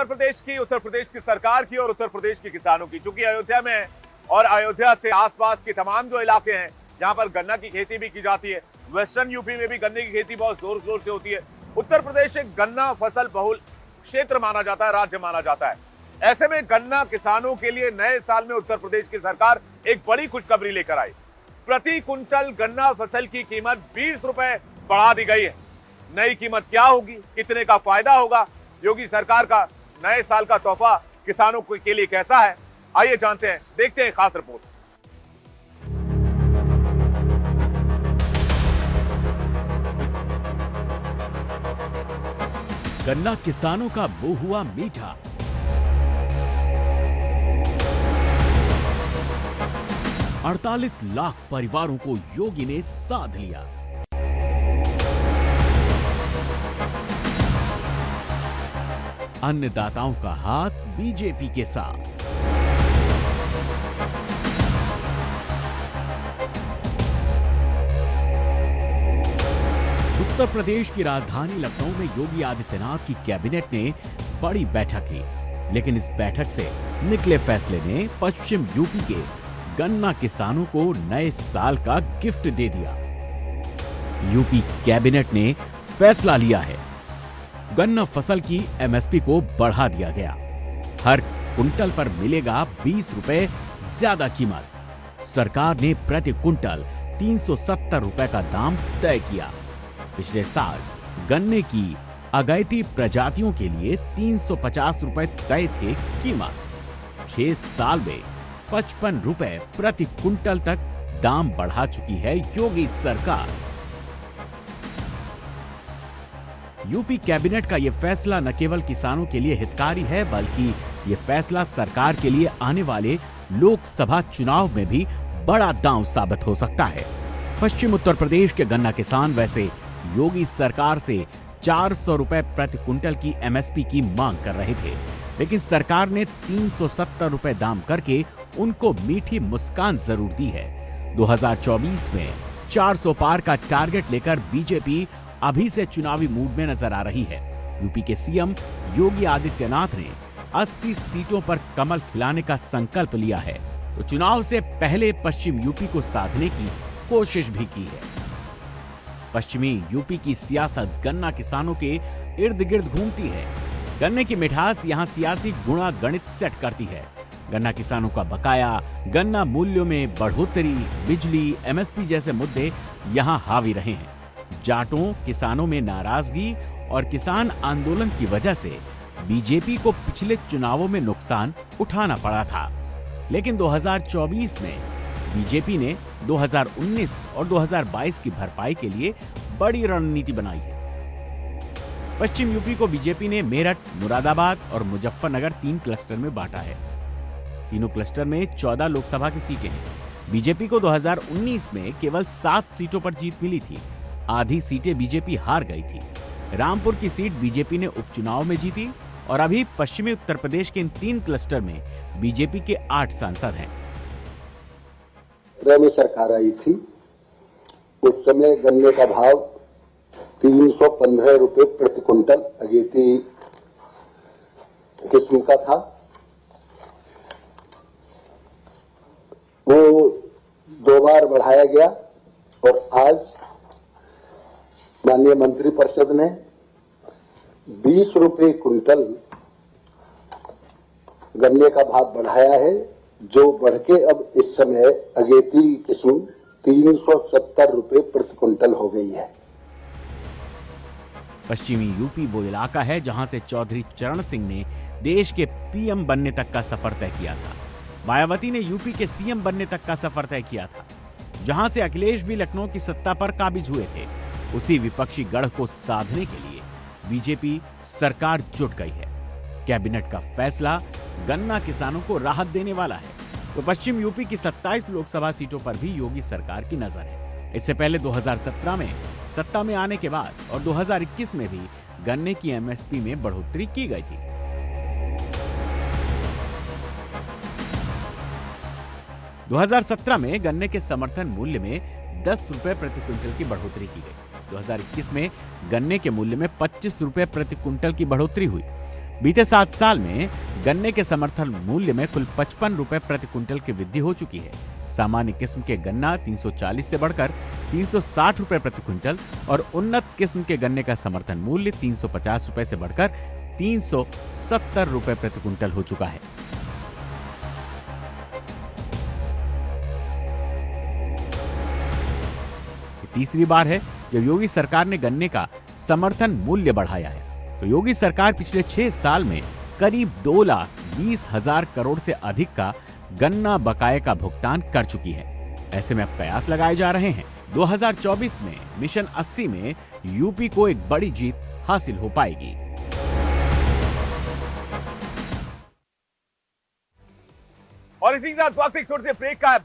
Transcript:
उत्तर प्रदेश की सरकार की और उत्तर प्रदेश के किसानों की। चूंकि अयोध्या में है और अयोध्या से आसपास के तमाम जो इलाके हैं जहां पर गन्ना की खेती भी की जाती है, वेस्टर्न यूपी में भी गन्ने की खेती बहुत जोर शोर से होती है। उत्तर प्रदेश एक गन्ना फसल बहुल क्षेत्र माना जाता है, राज्य माना जाता है। ऐसे में गन्ना किसानों के लिए नए साल में उत्तर प्रदेश की सरकार एक बड़ी खुशखबरी लेकर आई। प्रति कुंटल गन्ना फसल की कीमत 20 रुपए बढ़ा दी गई है। नई कीमत क्या होगी, कितने का फायदा होगा, योगी सरकार का नए साल का तोहफा किसानों के लिए कैसा है, आइए जानते हैं, देखते हैं खास रिपोर्ट। गन्ना किसानों का मुंह हुआ मीठा। $48 लाख परिवारों को योगी ने साध लिया। अन्नदाताओं का हाथ बीजेपी के साथ। उत्तर प्रदेश की राजधानी लखनऊ में योगी आदित्यनाथ की कैबिनेट ने बड़ी बैठक ली, लेकिन इस बैठक से निकले फैसले ने पश्चिम यूपी के गन्ना किसानों को नए साल का गिफ्ट दे दिया। यूपी कैबिनेट ने फैसला लिया है, गन्ना फसल की एमएसपी को बढ़ा दिया गया। हर कुंटल पर मिलेगा 20 रुपए ज्यादा कीमत। सरकार ने प्रति कुंटल 370 रुपए का दाम तय किया। पिछले साल गन्ने की अगैती प्रजातियों के लिए 350 रुपए तय थे कीमत। 6 साल में 55 रुपए प्रति कुंटल तक दाम बढ़ा चुकी है योगी सरकार। यूपी कैबिनेट का यह फैसला न केवल किसानों के लिए हितकारी है, बल्कि यह फैसला सरकार के लिए आने वाले लोकसभा चुनाव में भी बड़ा दांव साबित हो सकता है। पश्चिम उत्तर प्रदेश के गन्ना किसान वैसे योगी सरकार से 400 रुपए प्रति कुंटल की एमएसपी की मांग कर रहे थे, लेकिन सरकार ने 370 रुपए दाम करके उनको मीठी मुस्कान जरूर दी है। 2024 में 400 पार का टारगेट लेकर बीजेपी अभी से चुनावी मूड में नजर आ रही है। यूपी के सीएम योगी आदित्यनाथ ने 80 सीटों पर कमल खिलाने का संकल्प लिया है, तो चुनाव से पहले पश्चिम यूपी को साधने की कोशिश भी की है। पश्चिमी यूपी की सियासत गन्ना किसानों के इर्द गिर्द घूमती है। गन्ने की मिठास यहाँ सियासी गुणा गणित सेट करती है। गन्ना किसानों का बकाया, गन्ना मूल्यों में बढ़ोतरी, बिजली, एमएसपी जैसे मुद्दे यहाँ हावी रहे हैं। जाटों किसानों में नाराजगी और किसान आंदोलन की वजह से बीजेपी को पिछले चुनावों में नुकसान उठाना पड़ा था, लेकिन 2024 में बीजेपी ने 2019 और 2022 की भरपाई के लिए बड़ी रणनीति बनाई है। पश्चिम यूपी को बीजेपी ने मेरठ, मुरादाबाद और मुजफ्फरनगर 3 क्लस्टर में बांटा है। तीनों क्लस्टर में 14 लोकसभा की सीटें हैं। बीजेपी को 2019 में केवल 7 सीटों पर जीत मिली थी। आधी सीटें बीजेपी हार गई थी। रामपुर की सीट बीजेपी ने उपचुनाव में जीती और अभी पश्चिमी उत्तर प्रदेश के इन 3 क्लस्टर में बीजेपी के 8 सांसद हैं। में सरकार आई थी, उस समय गन्ने का भाव 315 रुपए प्रति कुंटल अगेती किस्म का था। वो 2 बार बढ़ाया गया और आज माननीय मंत्रिपरिषद ने 20 रुपए कुंटल गन्ने का भाव बढ़ाया है, जो बढ़ के अब इस समय अगेती किस्म 370 रुपए प्रति कुंटल हो गई है। पश्चिमी यूपी वो इलाका है जहां से चौधरी चरण सिंह ने देश के पीएम बनने तक का सफर तय किया था। मायावती ने यूपी के सीएम बनने तक का सफर तय किया था। जहां से अखिलेश भी लखनऊ की सत्ता पर काबिज हुए थे, उसी विपक्षी गढ़ को साधने के लिए बीजेपी सरकार जुट गई है। कैबिनेट का फैसला गन्ना किसानों को राहत देने वाला है, तो पश्चिम यूपी की 27 लोकसभा सीटों पर भी योगी सरकार की नजर है। इससे पहले 2017 में सत्ता में आने के बाद और 2021 में भी गन्ने की एमएसपी में बढ़ोतरी की गई थी। – 2017 में गन्ने के समर्थन मूल्य में 10 रुपए प्रति क्विंटल की बढ़ोतरी की गई। 2021 में गन्ने के मूल्य में 25 रुपए प्रति क्विंटल की बढ़ोतरी हुई। बीते 7 साल में गन्ने के समर्थन मूल्य में कुल 55 रुपए प्रति क्विंटल की वृद्धि हो चुकी है। सामान्य किस्म के गन्ना 340 से बढ़कर 360 रुपए प्रति क्विंटल और उन्नत किस्म के गन्ने का समर्थन मूल्य 350 रुपए से बढ़कर 370 रुपए प्रति क्विंटल हो चुका है। तीसरी बार है जब योगी सरकार ने गन्ने का समर्थन मूल्य बढ़ाया है। तो योगी सरकार पिछले 6 साल में करीब 2,20,000 करोड़ से अधिक का गन्ना बकाये का भुगतान कर चुकी है। ऐसे में अब कयास लगाए जा रहे हैं 2024 में मिशन 80 में यूपी को एक बड़ी जीत हासिल हो पाएगी। और इसी के साथ वक्त एक छोटे से ब्रेक का है।